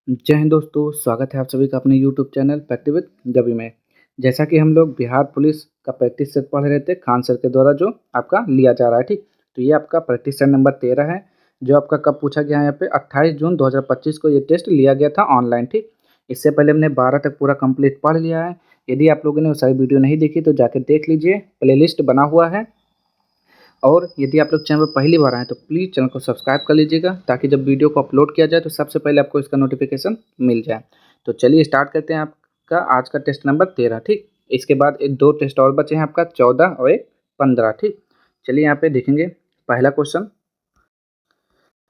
जय हिंद दोस्तों, स्वागत है आप सभी का अपने YouTube channel practice with Gavi में। जैसा कि हम लोग बिहार पुलिस का प्रैक्टिस सेट पढ़ रहे थे खान सर के द्वारा जो आपका लिया जा रहा है, ठीक। तो ये आपका प्रैक्टिस सेट नंबर 13 है, जो आपका कब पूछा गया है यहाँ पे 28 जून 2025 को ये टेस्ट लिया गया था ऑनलाइन, ठीक। इससे पहले हमने 12 तक पूरा कंप्लीट पढ़ लिया है। यदि आप लोगों ने वो सारी वीडियो नहीं देखी तो जाकर देख लीजिए, प्ले बना हुआ है। और यदि आप लोग चैनल पर पहली बार आएँ तो प्लीज़ चैनल को सब्सक्राइब कर लीजिएगा, ताकि जब वीडियो को अपलोड किया जाए तो सबसे पहले आपको इसका नोटिफिकेशन मिल जाए। तो चलिए स्टार्ट करते हैं आपका आज का टेस्ट नंबर 13, ठीक। इसके बाद एक 2 टेस्ट और बचे हैं आपका 14 और एक 15, ठीक। चलिए यहाँ पे देखेंगे पहला क्वेश्चन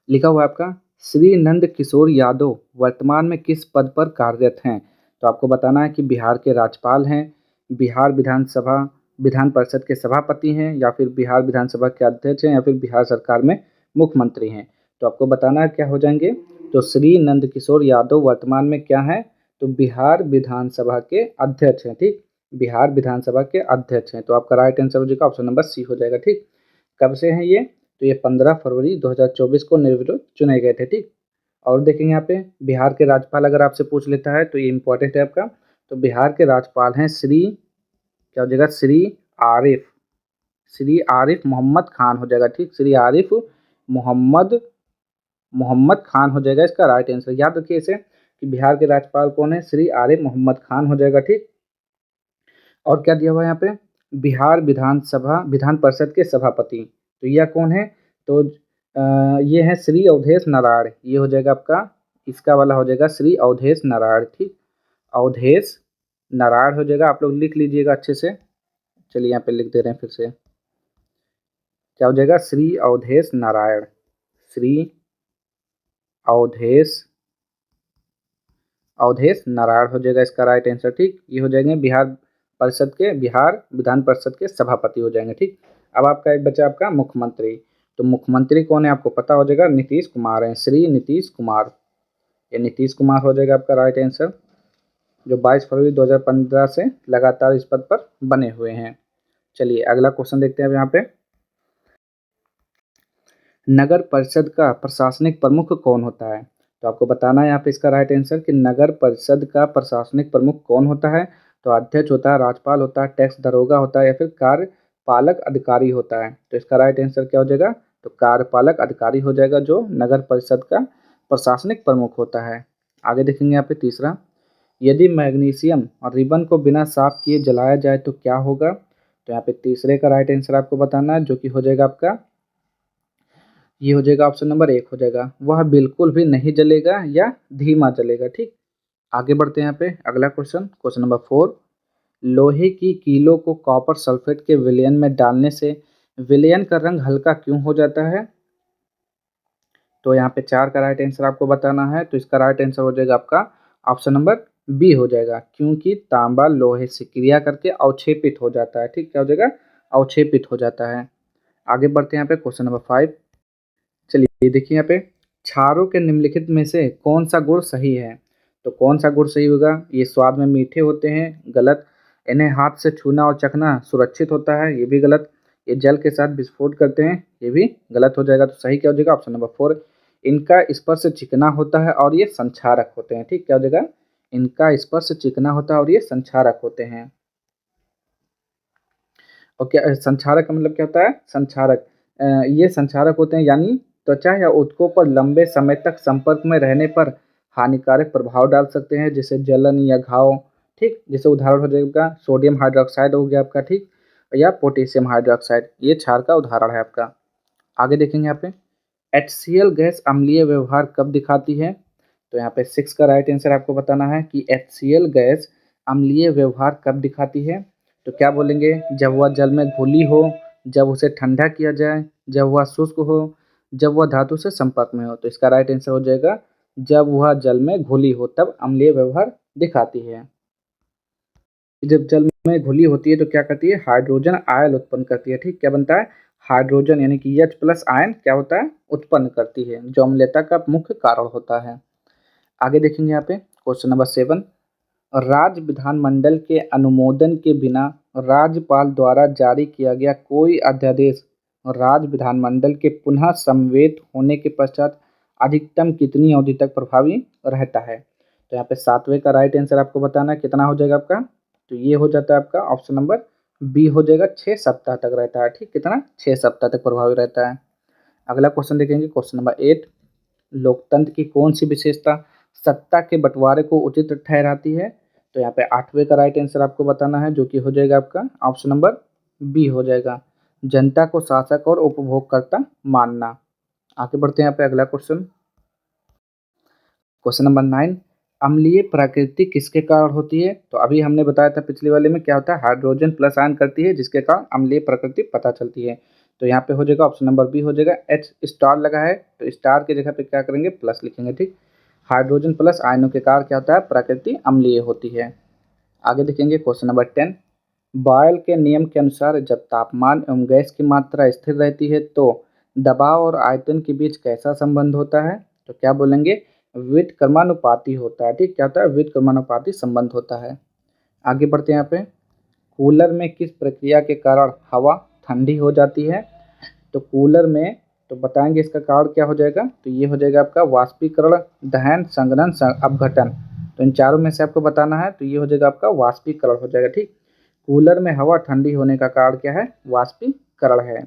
लिखा हुआ है आपका, श्री नंद किशोर यादव वर्तमान में किस पद पर कार्यरत हैं। तो आपको बताना है कि बिहार के राज्यपाल हैं, बिहार विधान परिषद के सभापति हैं, या फिर बिहार विधानसभा के अध्यक्ष हैं, या फिर बिहार सरकार में मुख्यमंत्री हैं। तो आपको बताना है क्या हो जाएंगे। तो श्री नंद किशोर यादव वर्तमान में क्या है, तो बिहार विधानसभा के अध्यक्ष हैं, ठीक। बिहार विधानसभा के अध्यक्ष हैं। तो आपका राइट आंसर हो जाएगा ऑप्शन नंबर सी हो जाएगा, ठीक। कब से हैं ये, तो ये 15 फरवरी 2024 को निर्विरोध चुने गए थे, ठीक। और देखेंगे यहाँ पे बिहार के राज्यपाल अगर आपसे पूछ लेता है तो ये इंपॉर्टेंट है आपका। तो बिहार के राज्यपाल हैं श्री, क्या हो जाएगा, श्री आरिफ मोहम्मद खान हो जाएगा, ठीक। श्री आरिफ मोहम्मद मोहम्मद खान हो जाएगा इसका राइट आंसर। याद रखिए इसे कि बिहार के राज्यपाल कौन है, श्री आरिफ मोहम्मद खान हो जाएगा, ठीक। और क्या दिया हुआ है यहाँ पे, बिहार विधान परिषद के सभापति, तो यह कौन है, तो ये है श्री अवधेश नारायण, ये हो जाएगा आपका, इसका वाला हो जाएगा श्री अवधेश नारायण, ठीक। अवधेश नारायण हो जाएगा, आप लोग लिख लीजिएगा अच्छे से। चलिए यहाँ पे लिख दे रहे हैं फिर से, क्या हो जाएगा, श्री अवधेश नारायण, श्री अवधेश अवधेश नारायण हो जाएगा इसका राइट आंसर, ठीक। ये हो जाएंगे बिहार विधान परिषद के सभापति हो जाएंगे, ठीक। अब आपका एक बचा आपका मुख्यमंत्री। तो मुख्यमंत्री कौन है आपको पता हो जाएगा, नीतीश कुमार हैं, श्री नीतीश कुमार। ये नीतीश कुमार हो जाएगा आपका राइट आंसर, जो 22 फरवरी 2015 से लगातार इस पद पर बने हुए हैं। चलिए अगला क्वेश्चन देखते हैं अब यहाँ पे, नगर परिषद का प्रशासनिक प्रमुख कौन होता है। तो आपको बताना है यहाँ पे इसका राइट आंसर कि नगर परिषद का प्रशासनिक प्रमुख कौन होता है। तो अध्यक्ष होता है, राज्यपाल होता है, टैक्स दरोगा होता है, या फिर कार्यपालक अधिकारी होता है। तो इसका राइट आंसर क्या हो जाएगा, तो कार्यपालक अधिकारी हो जाएगा, जो नगर परिषद का प्रशासनिक प्रमुख होता है। आगे देखेंगे यहाँ पे तीसरा, यदि मैग्नीशियम और रिबन को बिना साफ किए जलाया जाए तो क्या होगा। तो यहाँ पे तीसरे का राइट आंसर आपको बताना है, जो कि हो जाएगा आपका, ये हो जाएगा ऑप्शन नंबर 1 हो जाएगा, वह बिल्कुल भी नहीं जलेगा या धीमा जलेगा, ठीक। आगे बढ़ते हैं यहाँ पे अगला क्वेश्चन नंबर 4, लोहे की कीलों को कॉपर सल्फेट के विलयन में डालने से विलयन का रंग हल्का क्यों हो जाता है। तो यहाँ पे 4 का राइट आंसर आपको बताना है। तो इसका राइट आंसर हो जाएगा आपका ऑप्शन नंबर बी हो जाएगा, क्योंकि तांबा लोहे से क्रिया करके अवक्षेपित हो जाता है, ठीक। क्या हो जाएगा, अवक्षेपित हो जाता है। आगे बढ़ते हैं यहाँ पे क्वेश्चन नंबर 5, चलिए देखिए यहाँ पे, क्षारों के निम्नलिखित में से कौन सा गुण सही है। तो कौन सा गुण सही होगा, ये स्वाद में मीठे होते हैं, गलत। इन्हें हाथ से छूना और चखना सुरक्षित होता है, ये भी गलत। ये जल के साथ विस्फोट करते हैं, ये भी गलत हो जाएगा। तो सही क्या हो जाएगा, ऑप्शन नंबर 4, इनका स्पर्श चिकना होता है और ये संक्षारक होते हैं, ठीक। क्या हो जाएगा, इनका स्पर्श चिकना होता है और ये संक्षारक होते हैं। और क्या संक्षारक का मतलब क्या होता है, संक्षारक, ये संक्षारक होते हैं, यानी त्वचा या ऊतकों पर लंबे समय तक संपर्क में रहने पर हानिकारक प्रभाव डाल सकते हैं, जैसे जलन या घाव, ठीक। जैसे उदाहरण हो जाएगा सोडियम हाइड्रोक्साइड हो गया आपका, ठीक, या पोटेशियम हाइड्रोक्साइड, ये क्षार का उदाहरण है आपका। आगे देखेंगे यहाँ पे, HCl गैस अम्लीय व्यवहार कब दिखाती है। तो यहाँ पे 6 का राइट आंसर आपको बताना है कि HCl गैस अम्लीय व्यवहार कब दिखाती है। तो क्या बोलेंगे, जब वह जल में घुली हो, जब उसे ठंडा किया जाए, जब वह शुष्क हो, जब वह धातु से संपर्क में हो। तो इसका राइट आंसर हो जाएगा, जब वह जल में घुली हो तब अम्लीय व्यवहार दिखाती है। जब जल में घुली होती है तो क्या करती है, हाइड्रोजन आयन उत्पन्न करती है, ठीक। क्या बनता है, हाइड्रोजन यानी कि H+ आयन क्या होता है, उत्पन्न करती है, जो अम्लता का मुख्य कारण होता है। आगे देखेंगे यहाँ पे क्वेश्चन नंबर 7, राज्य विधानमंडल के अनुमोदन के बिना राज्यपाल द्वारा जारी किया गया कोई अध्यादेश राज्य विधानमंडल के पुनः समवेत होने के पश्चात अधिकतम कितनी अवधि तक प्रभावी रहता है। तो यहाँ पे 7वें का राइट आंसर आपको बताना है कितना हो जाएगा आपका। तो ये हो जाता है आपका ऑप्शन नंबर बी हो जाएगा, 6 सप्ताह तक रहता है। ठीक, कितना, 6 सप्ताह तक प्रभावी रहता है। अगला क्वेश्चन देखेंगे, क्वेश्चन नंबर 8, लोकतंत्र की कौन सी विशेषता सत्ता के बंटवारे को उचित ठहराती है। तो यहाँ पे 8वें का राइट आंसर आपको बताना है, जो कि हो जाएगा आपका ऑप्शन नंबर बी हो जाएगा, जनता को शासक और उपभोगकर्ता मानना। आगे बढ़ते हैं यहाँ पे अगला क्वेश्चन, क्वेश्चन नंबर 9, अम्लीय प्रकृति किसके कारण होती है। तो अभी हमने बताया था पिछले वाले में क्या होता है, हाइड्रोजन प्लस आयन करती है, जिसके कारण अम्लीय प्रकृति पता चलती है। तो यहाँ पे हो जाएगा ऑप्शन नंबर बी हो जाएगा, एच स्टार लगा है तो स्टार की जगह पे क्या करेंगे, प्लस लिखेंगे। ठीक, हाइड्रोजन प्लस आयनों के कारण क्या होता है, प्रकृति अम्लीय होती है। आगे देखेंगे क्वेश्चन नंबर 10, बॉयल के नियम के अनुसार जब तापमान एवं गैस की मात्रा स्थिर रहती है तो दबाव और आयतन के बीच कैसा संबंध होता है। तो क्या बोलेंगे, व्युत्क्रमानुपाती होता है। ठीक, क्या होता है, व्युत्क्रमानुपाती संबंध होता है। आगे बढ़ते हैं यहाँ पे, कूलर में किस प्रक्रिया के कारण हवा ठंडी हो जाती है। तो कूलर में, तो बताएंगे इसका कारण क्या हो जाएगा। तो ये हो जाएगा आपका वाष्पीकरण, दहन, संघनन, अपघटन। तो इन चारों में से आपको बताना है, तो ये हो जाएगा आपका वाष्पीकरण हो जाएगा। ठीक, कूलर में हवा ठंडी होने का कारण क्या है, वाष्पीकरण है।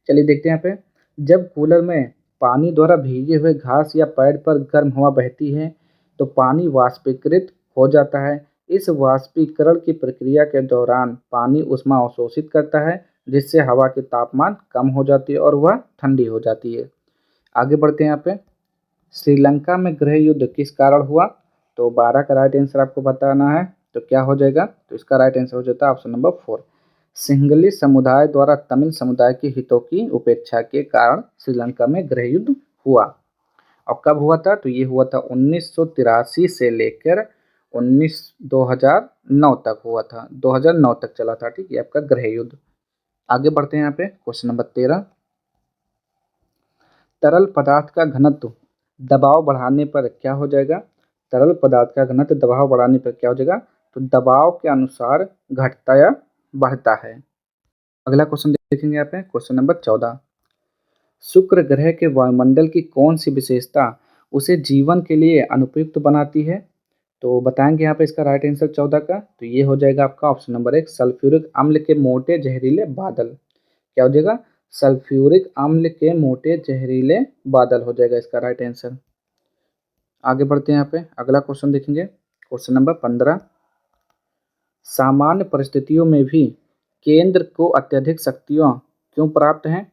चलिए देखते हैं यहाँ पे, जब कूलर में पानी द्वारा भीगे हुए घास या पैड पर गर्म हवा बहती है तो पानी वाष्पीकृत हो जाता है। इस वाष्पीकरण की प्रक्रिया के दौरान पानी ऊष्मा अवशोषित करता है, जिससे हवा की तापमान कम हो जाती है और वह ठंडी हो जाती है। आगे बढ़ते हैं यहाँ पे, श्रीलंका में गृह युद्ध किस कारण हुआ। तो 12 का राइट आंसर आपको बताना है, तो क्या हो जाएगा। तो इसका राइट आंसर हो जाता है ऑप्शन नंबर 4, सिंहली समुदाय द्वारा तमिल समुदाय के हितों की उपेक्षा के कारण श्रीलंका में गृह युद्ध हुआ। और कब हुआ था, तो ये हुआ था 1983 से लेकर 2009 तक हुआ था, 2009 तक चला था। ठीक, ये आपका गृह युद्ध। आगे बढ़ते हैं यहाँ पे, क्वेश्चन नंबर 13, तरल पदार्थ का घनत्व दबाव बढ़ाने पर क्या हो जाएगा। तरल पदार्थ का घनत्व दबाव बढ़ाने पर क्या हो जाएगा, तो दबाव के अनुसार घटता या बढ़ता है। अगला क्वेश्चन देखेंगे यहाँ पे, क्वेश्चन नंबर 14, शुक्र ग्रह के वायुमंडल की कौन सी विशेषता उसे जीवन के लिए अनुपयुक्त बनाती है। तो बताएंगे यहाँ पे इसका राइट आंसर 14 का, तो ये हो जाएगा आपका ऑप्शन नंबर 1, सल्फ्यूरिक अम्ल के मोटे जहरीले बादल। क्या हो जाएगा, सल्फ्यूरिक अम्ल के मोटे जहरीले बादल हो जाएगा इसका राइट आंसर। आगे बढ़ते हैं यहाँ पे, अगला क्वेश्चन देखेंगे, क्वेश्चन नंबर 15, सामान्य परिस्थितियों में भी केंद्र को अत्यधिक शक्तियाँ क्यों प्राप्त हैं।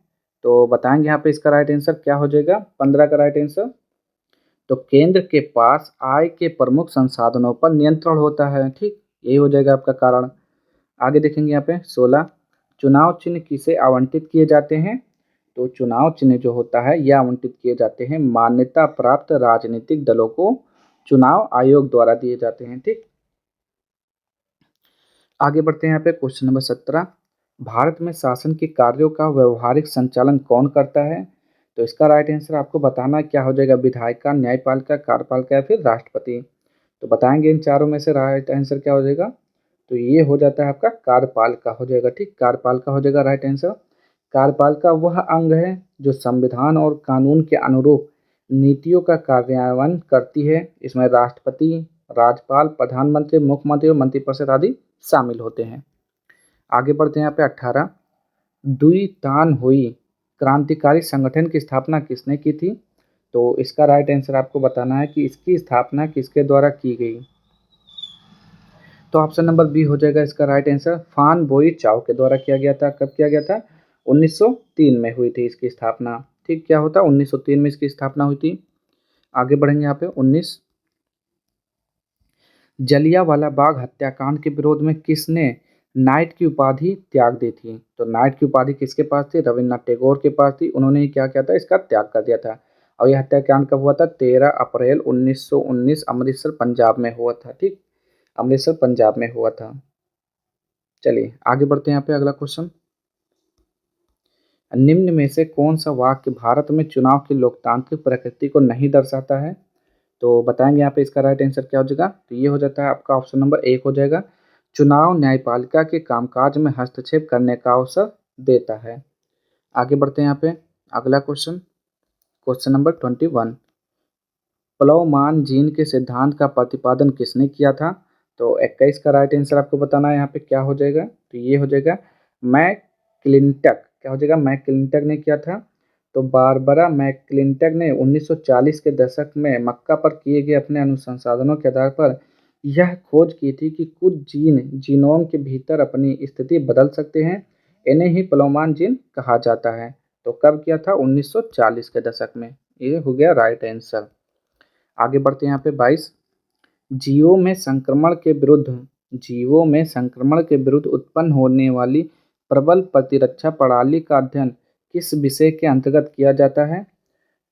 तो बताएंगे यहाँ पे इसका राइट आंसर क्या हो जाएगा, 15 का राइट आंसर। तो केंद्र के पास आय के प्रमुख संसाधनों पर नियंत्रण होता है। ठीक, यही हो जाएगा आपका कारण। आगे देखेंगे यहाँ पे 16, चुनाव चिन्ह किसे आवंटित किए जाते हैं। तो चुनाव चिन्ह जो होता है यह आवंटित किए जाते हैं मान्यता प्राप्त राजनीतिक दलों को चुनाव आयोग द्वारा दिए जाते हैं। ठीक, आगे बढ़ते हैं यहाँ पे, क्वेश्चन नंबर 17, भारत में शासन के कार्यों का व्यवहारिक संचालन कौन करता है। तो इसका राइट आंसर आपको बताना है, क्या हो जाएगा, विधायिका, न्यायपालिका, कार्यपालिका या फिर राष्ट्रपति। तो बताएंगे इन चारों में से राइट आंसर क्या हो जाएगा। तो ये हो जाता है आपका कार्यपालिका हो जाएगा। ठीक, कार्यपालिका हो जाएगा राइट आंसर। कार्यपालिका वह अंग है जो संविधान और कानून के अनुरूप नीतियों का कार्यान्वयन करती है। इसमें राष्ट्रपति, राज्यपाल, प्रधानमंत्री, मुख्यमंत्री और मंत्रिपरिषद आदि शामिल होते हैं। आगे बढ़ते हैं यहाँ पे 18, द्वितान हुई क्रांतिकारी संगठन की स्थापना किसने की थी। तो इसका राइट आंसर आपको बताना है कि इसकी स्थापना किसके द्वारा की गई। तो ऑप्शन नंबर बी हो जाएगा इसका राइट आंसर, फान बोई चाओ के द्वारा किया गया था। कब किया गया था, 1903 में हुई थी इसकी स्थापना। ठीक, क्या होता, 1903 में इसकी स्थापना हुई थी। आगे बढ़ेंगे यहाँ पे 19, जलियांवाला बाग हत्याकांड के विरोध में किसने नाइट की उपाधि त्याग दी थी। तो नाइट की उपाधि किसके पास थी, रविन्द्रनाथ टैगोर के पास थी। उन्होंने ही क्या किया था, इसका त्याग कर दिया था। और यह हत्याकांड कब हुआ था, 13 अप्रैल 1919 अमृतसर पंजाब में हुआ था। ठीक, अमृतसर पंजाब में हुआ था। चलिए आगे बढ़ते हैं यहाँ पे, अगला क्वेश्चन, निम्न में से कौन सा वाक्य भारत में चुनाव की लोकतांत्रिक प्रकृति को नहीं दर्शाता है। तो बताएंगे यहाँ पे इसका राइट आंसर क्या हो जाएगा। तो ये हो जाता है आपका ऑप्शन नंबर 1 हो जाएगा, चुनाव न्यायपालिका के कामकाज में हस्तक्षेप करने का अवसर देता है। आगे बढ़ते हैं यहाँ पे, अगला क्वेश्चन, क्वेश्चन नंबर 21, प्लवमान जीन के सिद्धांत का प्रतिपादन किसने किया था? तो 21 का राइट आंसर आपको बताना है यहाँ पे क्या हो जाएगा, तो ये हो जाएगा मैकक्लिंटक। क्या हो जाएगा? मैकक्लिंटक ने किया था। तो बारबरा मैकक्लिंटक ने 1940 के दशक में मक्का पर किए गए अपने अनुसंधानों के आधार पर यह खोज की थी कि कुछ जीन जीनोम के भीतर अपनी स्थिति बदल सकते हैं। इन्हें ही प्लवमान जीन कहा जाता है। तो कब किया था? 1940 के दशक में। ये हो गया राइट आंसर। आगे बढ़ते हैं यहाँ पे 22, जीवों में संक्रमण के विरुद्ध उत्पन्न होने वाली प्रबल प्रतिरक्षा प्रणाली का अध्ययन किस विषय के अंतर्गत किया जाता है?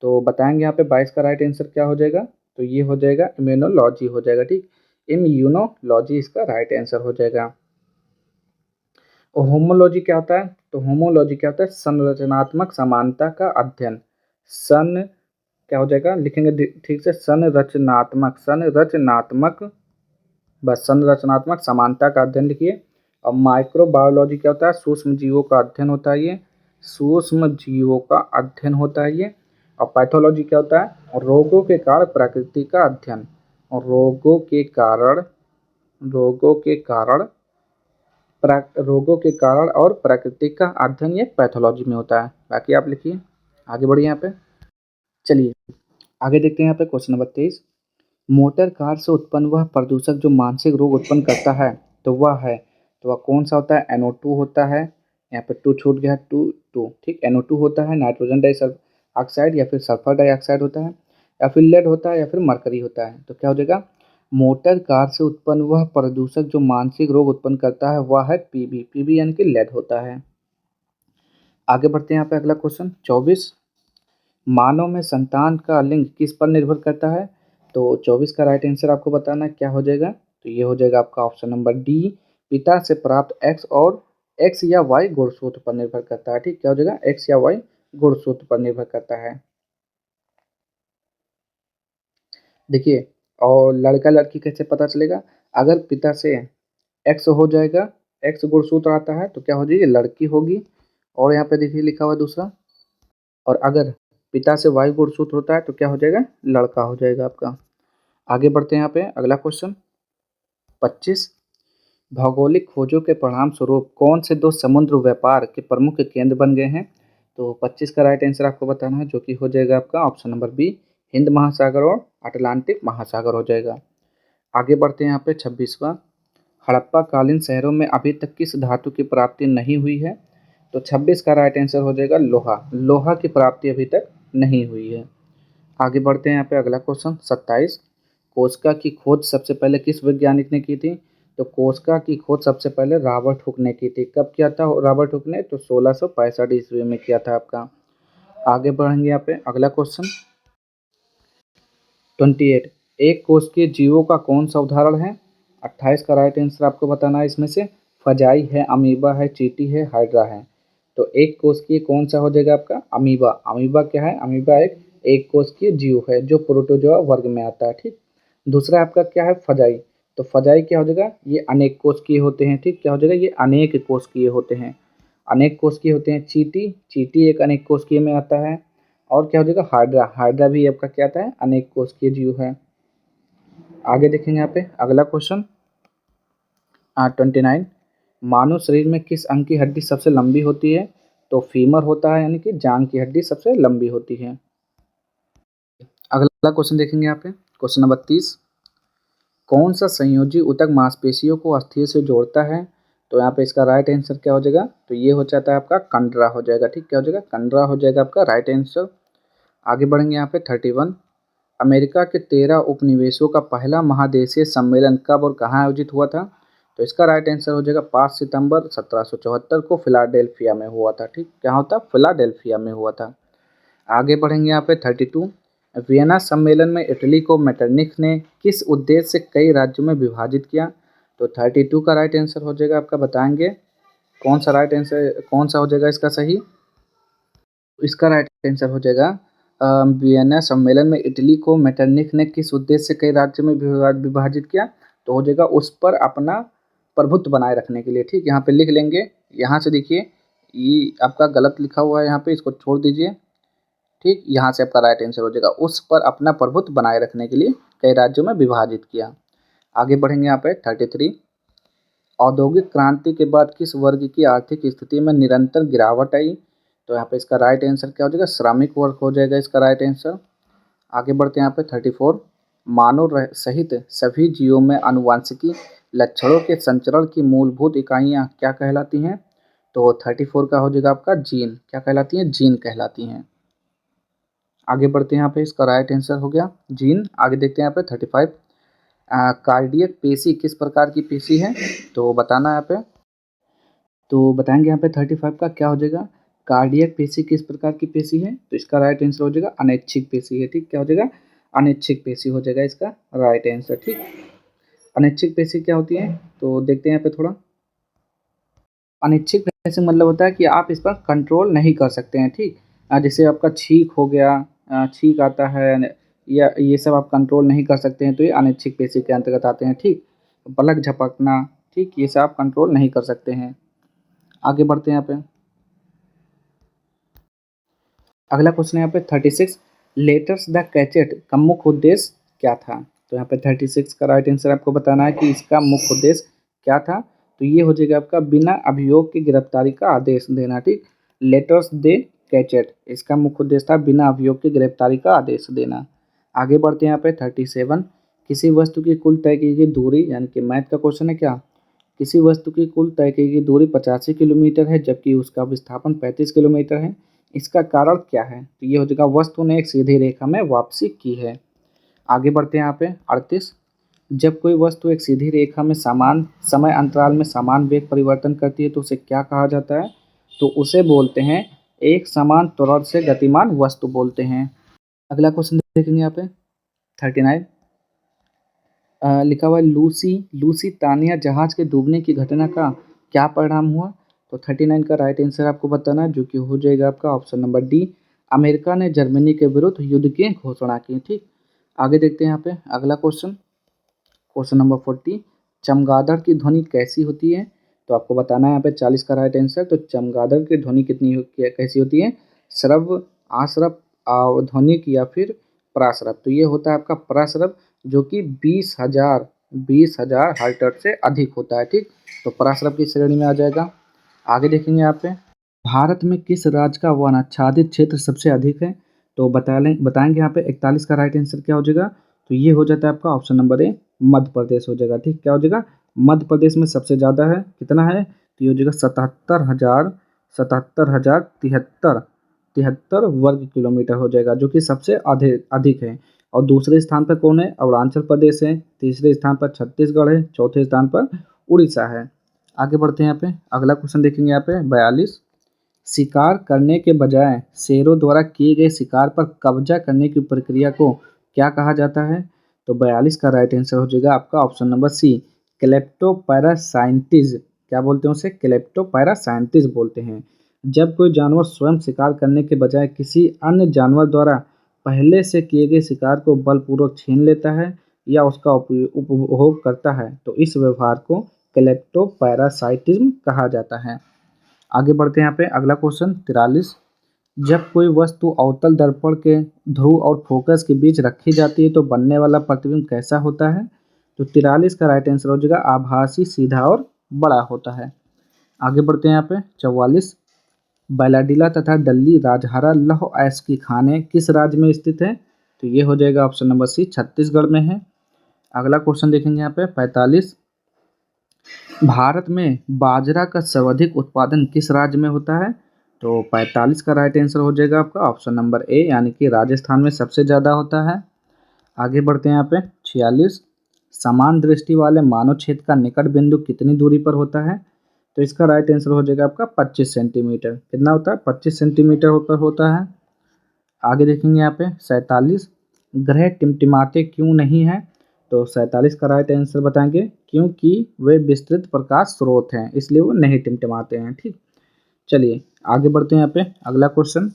तो बताएंगे यहाँ पे 22 का राइट आंसर क्या हो जाएगा, तो ये हो जाएगा इम्यूनोलॉजी हो जाएगा। ठीक, इम्यूनोलॉजी इसका राइट आंसर हो जाएगा। और होमोलॉजी क्या होता है? तो होमोलॉजी क्या होता है? संरचनात्मक समानता का अध्ययन। सन क्या हो जाएगा, लिखेंगे ठीक से, संरचनात्मक बस संरचनात्मक समानता का अध्ययन लिखिए। और माइक्रोबायोलॉजी क्या होता है? सूक्ष्म जीवों का अध्ययन होता है ये, सूक्ष्म जीवों का अध्ययन होता है ये। और पैथोलॉजी क्या होता है? रोगों के कारण प्रकृति का अध्ययन। और रोगों के कारण और प्रकृति का अध्ययन ये पैथोलॉजी में होता है। बाकी आप लिखिए, आगे बढ़िए यहाँ पे। चलिए आगे देखते हैं यहाँ पे क्वेश्चन नंबर 23, मोटर कार से उत्पन्न वह प्रदूषक जो मानसिक रोग उत्पन्न करता है तो वह कौन सा होता है? NO2 होता है, यहाँ पे 2 छूट गया, 2 ठीक, NO2 होता है, नाइट्रोजन डाइऑक्साइड या फिर सल्फर डाइऑक्साइड होता है, या फिर लेड होता है, या फिर मरकरी होता है। तो क्या हो जाएगा? मोटर कार से उत्पन्न वह प्रदूषक जो मानसिक रोग उत्पन्न करता है वह है पीबी यानी कि लेड होता है। आगे बढ़ते हैं यहाँ पे अगला क्वेश्चन 24, मानव में संतान का लिंग किस पर निर्भर करता है? तो 24 का राइट आंसर आपको बताना है क्या हो जाएगा, तो ये हो जाएगा आपका ऑप्शन नंबर डी, पिता से प्राप्त एक्स या वाई गुणसूत्र पर निर्भर करता है। ठीक, क्या हो जाएगा? एक्स या वाई गुणसूत्र पर निर्भर करता है। देखिए, और लड़का लड़की कैसे पता चलेगा? अगर पिता से एक्स हो जाएगा, एक्स गुणसूत्र आता है तो क्या हो जाएगी? लड़की होगी। और यहाँ पे देखिए लिखा हुआ दूसरा, और अगर पिता से वाई गुणसूत्र होता है तो क्या हो जाएगा? लड़का हो जाएगा आपका। आगे बढ़ते हैं यहाँ पे अगला क्वेश्चन 25, भौगोलिक खोजों के परिणाम स्वरूप कौन से दो समुद्र व्यापार के प्रमुख केंद्र बन गए हैं? तो 25 का राइट आंसर आपको बताना है, जो कि हो जाएगा आपका ऑप्शन नंबर बी, हिंद महासागर और अटलांटिक महासागर हो जाएगा। आगे बढ़ते हैं यहाँ पे 26वां, हड़प्पा कालीन शहरों में अभी तक किस धातु की प्राप्ति नहीं हुई है? तो 26 का राइट आंसर हो जाएगा लोहा की प्राप्ति अभी तक नहीं हुई है। आगे बढ़ते हैं यहाँ पे अगला क्वेश्चन 27, कोशिका की खोज सबसे पहले किस वैज्ञानिक ने की थी? तो कोशिका की खोज सबसे पहले रॉबर्ट हुक ने की थी। कब किया था रॉबर्ट हुक ने? तो 1665 ईस्वी में किया था आपका। आगे बढ़ेंगे यहाँ पे अगला क्वेश्चन 28, एक कोशिकीय जीवों का कौन सा उदाहरण है? 28 का राइट आंसर आपको बताना है, इसमें से फजाई है, अमीबा है, चींटी है, हाइड्रा है। तो एक कोशिकीय कौन सा हो जाएगा आपका? अमीबा। अमीबा क्या है? अमीबा एक कोशिकीय जीव है जो प्रोटोजोआ वर्ग में आता है। ठीक, दूसरा आपका क्या है? फजाई। तो फजाई क्या हो जाएगा? ये अनेक कोशिकीय होते हैं। ठीक, क्या हो जाएगा? ये अनेक कोशिकीय होते हैं, अनेक कोशिकीय होते हैं। चींटी एक अनेक कोशिकीय में आता है। और क्या हो जाएगा? हाइड्रा भी आपका क्या आता है? अनेक कोशिकीय जीव है। आगे देखेंगे यहाँ पे अगला क्वेश्चन 29, मानव शरीर में किस अंग की हड्डी सबसे लंबी होती है? तो फीमर होता है, यानी कि जांघ की हड्डी सबसे लंबी होती है। अगला क्वेश्चन देखेंगे यहाँ पे क्वेश्चन नंबर 30, कौन सा संयोजी ऊतक मांसपेशियों को अस्थियों से जोड़ता है? तो यहाँ पे इसका राइट आंसर क्या हो जाएगा? तो ये हो जाता है आपका कंडरा हो जाएगा। ठीक, क्या हो जाएगा? कंडरा हो जाएगा आपका राइट आंसर। आगे बढ़ेंगे यहाँ पे 31, अमेरिका के 13 उपनिवेशों का पहला महादेशीय सम्मेलन कब और कहाँ आयोजित हुआ था? तो इसका राइट आंसर हो जाएगा 5 सितंबर 1774 को फिलाडेल्फिया में हुआ था। ठीक, क्या होता? फिलाडेल्फिया में हुआ था। आगे बढ़ेंगे यहाँ पे 32, वियना सम्मेलन में इटली को मेटरनिख ने किस उद्देश्य से कई राज्यों में विभाजित किया? तो 32 का राइट आंसर हो जाएगा आपका, बताएंगे कौन सा राइट आंसर, कौन सा हो जाएगा इसका सही? इसका राइट आंसर हो जाएगा वियना सम्मेलन में इटली को मेटरनिख ने किस उद्देश्य से कई राज्यों में विभाजित किया? तो हो जाएगा उस पर अपना प्रभुत्व बनाए रखने के लिए। ठीक, यहाँ पे लिख लेंगे, यहाँ से देखिए ये आपका गलत लिखा हुआ है, यहाँ पे इसको छोड़ दीजिए, ठीक, यहाँ से आपका राइट आंसर हो जाएगा। उस पर अपना प्रभुत्व बनाए रखने के लिए कई राज्यों में विभाजित किया। आगे बढ़ेंगे यहाँ पे 33। औद्योगिक क्रांति के बाद किस वर्ग की आर्थिक स्थिति में निरंतर गिरावट आई? तो यहाँ पे इसका राइट आंसर क्या हो जाएगा? श्रमिक वर्ग हो जाएगा इसका राइट आंसर। आगे बढ़ते हैं यहाँ पे 34। मानव सहित सभी जीवों में आनुवंशिकी लक्षणों के संचरण की मूलभूत इकाइयाँ क्या कहलाती हैं? तो 34 का हो जाएगा आपका जीन। क्या कहलाती हैं? जीन कहलाती हैं। आगे बढ़ते हैं यहाँ पे, इसका राइट आंसर हो गया जीन। आगे देखते हैं यहाँ पे 35। कार्डियक पेशी किस प्रकार की पेशी है? तो बताना है यहाँ पे। तो बताएंगे यहाँ पे 35 का क्या हो जाएगा? कार्डियक पेशी किस प्रकार की पेशी है? तो इसका राइट आंसर हो जाएगा अनैच्छिक पेशी है। ठीक, क्या हो जाएगा? अनैच्छिक पेशी हो जाएगा इसका राइट आंसर। ठीक, अनैच्छिक पेशी क्या होती है? तो देखते हैं यहाँ पे थोड़ा। अनैच्छिक पेशी मतलब होता है कि आप इस पर कंट्रोल नहीं कर सकते हैं। ठीक, जैसे आपका छींक हो गया, छींक आता है, या ये सब आप कंट्रोल नहीं कर सकते हैं, तो ये अनैच्छिक पेशी के अंतर्गत आते हैं। ठीक, पलक झपकना, ठीक, ये सब आप कंट्रोल नहीं कर सकते हैं। आगे बढ़ते हैं यहाँ पे। अगला क्वेश्चन है यहाँ पे 36। लेटर्स द कैचेट का मुख्य उद्देश्य क्या था? तो यहाँ पे 36 का राइट आंसर आपको बताना है कि इसका मुख्य उद्देश्य क्या था। तो ये हो जाएगा आपका बिना अभियोग की गिरफ्तारी का आदेश देना। ठीक, लेटर्स दे कैचेट, इसका मुख्य उद्देश्य था बिना अभियोग की गिरफ्तारी का आदेश देना। आगे बढ़ते हैं यहाँ पे 37। किसी वस्तु की कुल तय की गई दूरी, यानी कि मैथ का क्वेश्चन है क्या? किसी वस्तु की कुल तय की गई दूरी 85 किलोमीटर है जबकि उसका विस्थापन 35 किलोमीटर है। इसका कारण क्या है? तो ये हो जाएगा वस्तु ने एक सीधी रेखा में वापसी की है। आगे बढ़ते हैं यहाँ पे 38। जब कोई वस्तु एक सीधी रेखा में समान समय अंतराल में समान वेग परिवर्तन करती है तो उसे क्या कहा जाता है? तो उसे बोलते हैं एक समान त्वरण से गतिमान वस्तु बोलते हैं। अगला क्वेश्चन देखेंगे यहाँ पे 39। लिखा हुआ है लूसी तानिया जहाज के डूबने की घटना का क्या परिणाम हुआ? तो 39 का राइट आंसर आपको बताना है, जो कि हो जाएगा आपका ऑप्शन नंबर डी। अमेरिका ने जर्मनी के विरुद्ध युद्ध की घोषणा की। ठीक, आगे देखते हैं यहाँ पे अगला क्वेश्चन, क्वेश्चन नंबर 40। चमगादड़ की ध्वनि कैसी होती है? तो आपको बताना है यहाँ पे 40 का राइट आंसर। तो चमगादड़ की ध्वनि कैसी होती है? श्रव्य, आश्रव, अवध्वनिक या फिर प्राश्रव। तो ये होता है आपका प्राश्रव, जो कि 20,000 हर्ट्ज से अधिक होता है। ठीक, तो प्राश्रव की श्रेणी में आ जाएगा। आगे देखेंगे यहाँ पे, भारत में किस राज्य का वनाच्छादित क्षेत्र सबसे अधिक है? तो बताएंगे यहाँ पे 41 का राइट आंसर क्या हो जाएगा? तो ये हो जाता है आपका ऑप्शन नंबर ए, मध्य प्रदेश हो जाएगा। ठीक, क्या हो जाएगा? मध्य प्रदेश में सबसे ज़्यादा है। कितना है? तो ये हो जाएगा 77,073 वर्ग किलोमीटर हो जाएगा, जो कि सबसे अधिक है। और दूसरे स्थान पर कौन है? अरुणाचल प्रदेश है। तीसरे स्थान पर छत्तीसगढ़ है। चौथे स्थान पर उड़ीसा है। आगे बढ़ते हैं यहाँ पे अगला क्वेश्चन देखेंगे यहाँ पे 42। शिकार करने के बजाय शेरों द्वारा किए गए शिकार पर कब्जा करने की प्रक्रिया को क्या कहा जाता है? तो 42 का राइट आंसर हो जाएगा आपका ऑप्शन नंबर सी, क्लेप्टोपैरासाइंटिज। क्या बोलते हैं उसे? क्लेप्टोपैरासाइंटिज बोलते हैं। जब कोई जानवर स्वयं शिकार करने के बजाय किसी अन्य जानवर द्वारा पहले से किए गए शिकार को बलपूर्वक छीन लेता है या उसका उपभोग करता है, तो इस व्यवहार को क्लेप्टोपैरासाइटिज्म कहा जाता है। आगे बढ़ते हैं यहाँ पे अगला क्वेश्चन 43। जब कोई वस्तु अवतल दर्पण के ध्रुव और फोकस के बीच रखी जाती है तो बनने वाला प्रतिबिंब कैसा होता है? तो 43 का राइट आंसर हो जाएगा आभासी, सीधा और बड़ा होता है। आगे बढ़ते हैं यहाँ पे 44। बैलाडीला तथा डल्ली राजहारा लौह अयस्क की खानें किस राज्य में स्थित है? तो ये हो जाएगा ऑप्शन नंबर सी, छत्तीसगढ़ में है। अगला क्वेश्चन देखेंगे यहाँ पे 45। भारत में बाजरा का सर्वाधिक उत्पादन किस राज्य में होता है? तो 45 का राइट आंसर हो जाएगा आपका ऑप्शन नंबर ए, यानी कि राजस्थान में सबसे ज़्यादा होता है। आगे बढ़ते हैं यहाँ पे 46। समान दृष्टि वाले मानव क्षेत्र का निकट बिंदु कितनी दूरी पर होता है? तो इसका राइट आंसर हो जाएगा आपका 25 सेंटीमीटर। कितना होता है? 25 सेंटीमीटर पर होता है। आगे देखेंगे यहाँ पे 47। ग्रह टिमटिमाते क्यों नहीं है? तो 47 का राइट आंसर बताएंगे क्योंकि वे विस्तृत प्रकाश स्रोत हैं, इसलिए वो नहीं टिमटिमाते हैं। ठीक, चलिए आगे बढ़ते हैं यहाँ पे अगला क्वेश्चन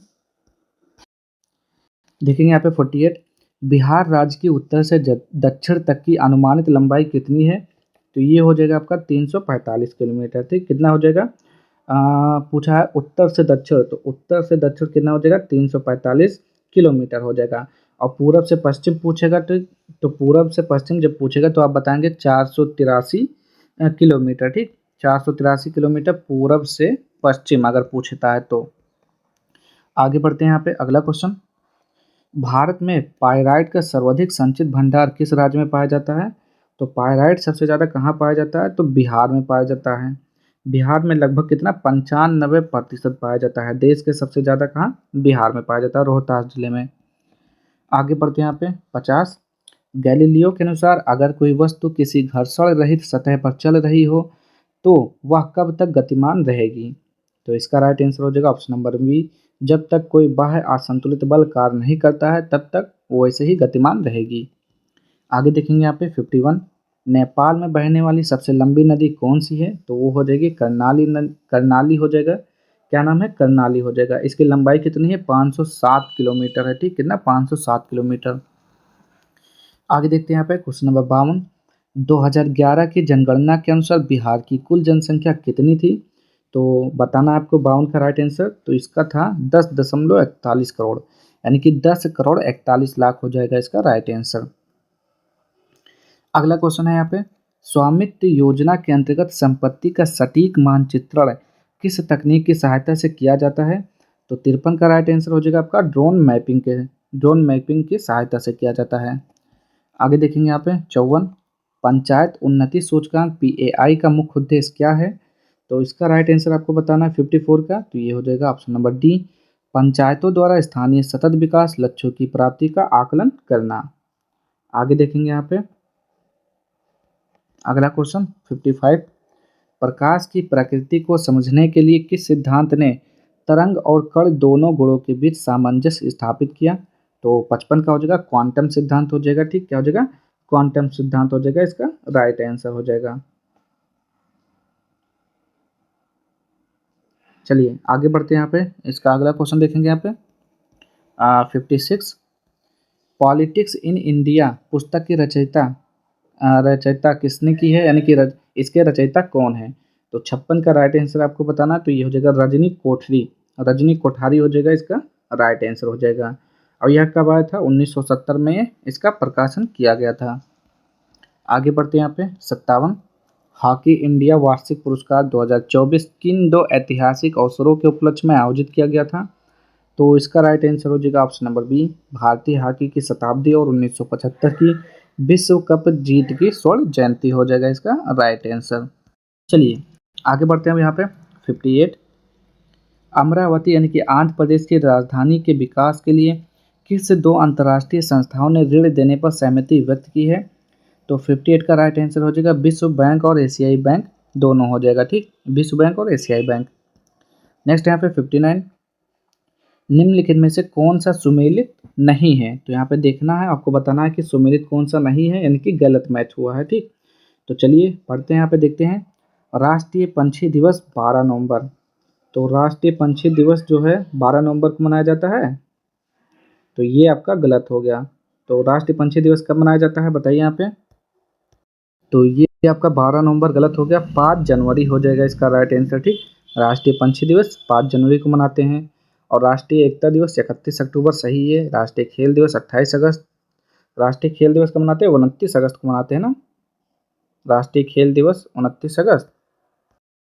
देखेंगे यहाँ पे 48। बिहार राज्य की उत्तर से दक्षिण तक की अनुमानित लंबाई कितनी है? तो ये हो जाएगा आपका 345 किलोमीटर। ठीक, कितना हो जाएगा? पूछा है उत्तर से दक्षिण, तो उत्तर से दक्षिण कितना हो जाएगा? 345 किलोमीटर हो जाएगा। और पूरब से पश्चिम पूछेगा तो पूरब से पश्चिम जब पूछेगा तो आप बताएंगे 483 किलोमीटर, ठीक। 483 किलोमीटर पूरब से पश्चिम अगर पूछता है तो। आगे बढ़ते हैं यहाँ पे अगला क्वेश्चन। भारत में पाइराइट का सर्वाधिक संचित भंडार किस राज्य में पाया जाता है? तो पाइराइट सबसे ज़्यादा कहाँ पाया जाता है? तो बिहार में पाया जाता है। बिहार में लगभग कितना 95% पाया जाता है। देश के सबसे ज़्यादा कहाँ? बिहार में पाया जाता है, रोहतास जिले में। आगे बढ़ते हैं यहाँ पे 50। गैलीलियो के अनुसार अगर कोई वस्तु किसी घर्षण रहित सतह पर चल रही हो तो वह कब तक गतिमान रहेगी? तो इसका राइट आंसर हो जाएगा ऑप्शन नंबर बी, जब तक कोई बाह्य असंतुलित बल कार्य नहीं करता है तब तक वो ऐसे ही गतिमान रहेगी। आगे देखेंगे यहाँ पे 51। नेपाल में बहने वाली सबसे लंबी नदी कौन सी है? तो वो हो जाएगी करनाली हो जाएगा। क्या नाम है? करनाली हो जाएगा। इसकी लंबाई कितनी है? 507 किलोमीटर है, ठीक। कितना? 507 किलोमीटर। आगे देखते हैं यहाँ पे क्वेश्चन नंबर 52। 2011 की जनगणना के अनुसार बिहार की कुल जनसंख्या कितनी थी? तो बताना है आपको 52 का राइट आंसर। तो इसका था 10.41 करोड़, यानी कि 10 करोड़ 41 लाख हो जाएगा इसका राइट आंसर। अगला क्वेश्चन है यहाँ पे, स्वामित्व योजना के अंतर्गत संपत्ति का सटीक मानचित्रण किस तकनीक की सहायता से किया जाता है? तो 53 का राइट आंसर हो जाएगा आपका ड्रोन मैपिंग की सहायता से किया जाता है। आगे देखेंगे यहाँ पे 54। पंचायत उन्नति सूचकांक PAI का मुख्य उद्देश्य क्या है? तो इसका राइट आंसर आपको बताना है 54 का। तो ये हो जाएगा ऑप्शन नंबर डी, पंचायतों द्वारा स्थानीय सतत विकास लक्ष्यों की प्राप्ति का आकलन करना। आगे देखेंगे यहाँ पे अगला क्वेश्चन 55। प्रकाश की प्रकृति को समझने के लिए किस सिद्धांत ने तरंग और कण दोनों गुणों के बीच सामंजस्य स्थापित किया? तो 55 का हो जाएगा क्वांटम सिद्धांत हो जाएगा, ठीक। क्या हो जाएगा? क्वांटम सिद्धांत हो जाएगा, इसका राइट आंसर हो जाएगा। चलिए आगे बढ़ते हैं यहाँ पे। इसका अगला क्वेश्चन देखेंगे यहाँ पे 56। पॉलिटिक्स इन इंडिया पुस्तक की रचयिता किसने की है, यानी कि इसके रचयिता कौन है? तो 56 का राइट आंसर आपको बताना। तो ये हो जाएगा रजनी कोठारी हो जाएगा, इसका राइट आंसर हो जाएगा। और यह कब आया था? 1970 में इसका प्रकाशन किया गया था। आगे बढ़ते हैं यहाँ पे 57। हॉकी इंडिया वार्षिक पुरस्कार 2024 किन दो ऐतिहासिक अवसरों के उपलक्ष्य में आयोजित किया गया था? तो इसका राइट आंसर हो जाएगा ऑप्शन नंबर बी, भारतीय हॉकी की शताब्दी और 1975 की विश्व कप जीत की स्वर्ण जयंती हो जाएगा इसका राइट आंसर। चलिए आगे बढ़ते हैं यहाँ पे 58। अमरावती यानी कि आंध्र प्रदेश की राजधानी के विकास के लिए किस दो अंतर्राष्ट्रीय संस्थाओं ने ऋण देने पर सहमति व्यक्त की है? तो 58 का राइट आंसर हो जाएगा विश्व बैंक और एशियाई बैंक, दोनों हो जाएगा, ठीक। विश्व बैंक और एशियाई बैंक। नेक्स्ट यहाँ पे 59। निम्नलिखित में से कौन सा सुमेलित नहीं है? तो यहाँ पे देखना है, आपको बताना है कि सुमेलित कौन सा नहीं है, यानी कि गलत मैच हुआ है, ठीक। तो चलिए पढ़ते हैं, यहाँ पे देखते हैं। राष्ट्रीय पंछी दिवस 12 नवंबर। तो राष्ट्रीय पंछी दिवस जो है 12 नवंबर को मनाया जाता है, तो ये आपका गलत हो गया। तो राष्ट्रीय पंछी दिवस कब मनाया जाता है बताइए यहाँ पे? तो ये आपका 12 नवंबर गलत हो गया, 5 जनवरी हो जाएगा इसका राइट आंसर, ठीक। राष्ट्रीय पंछी दिवस 5 जनवरी को मनाते हैं। और राष्ट्रीय एकता दिवस 31 अक्टूबर सही है। राष्ट्रीय खेल दिवस 28 अगस्त। राष्ट्रीय खेल दिवस कब मनाते हैं? 29 अगस्त को मनाते हैं ना। राष्ट्रीय खेल दिवस 29 अगस्त।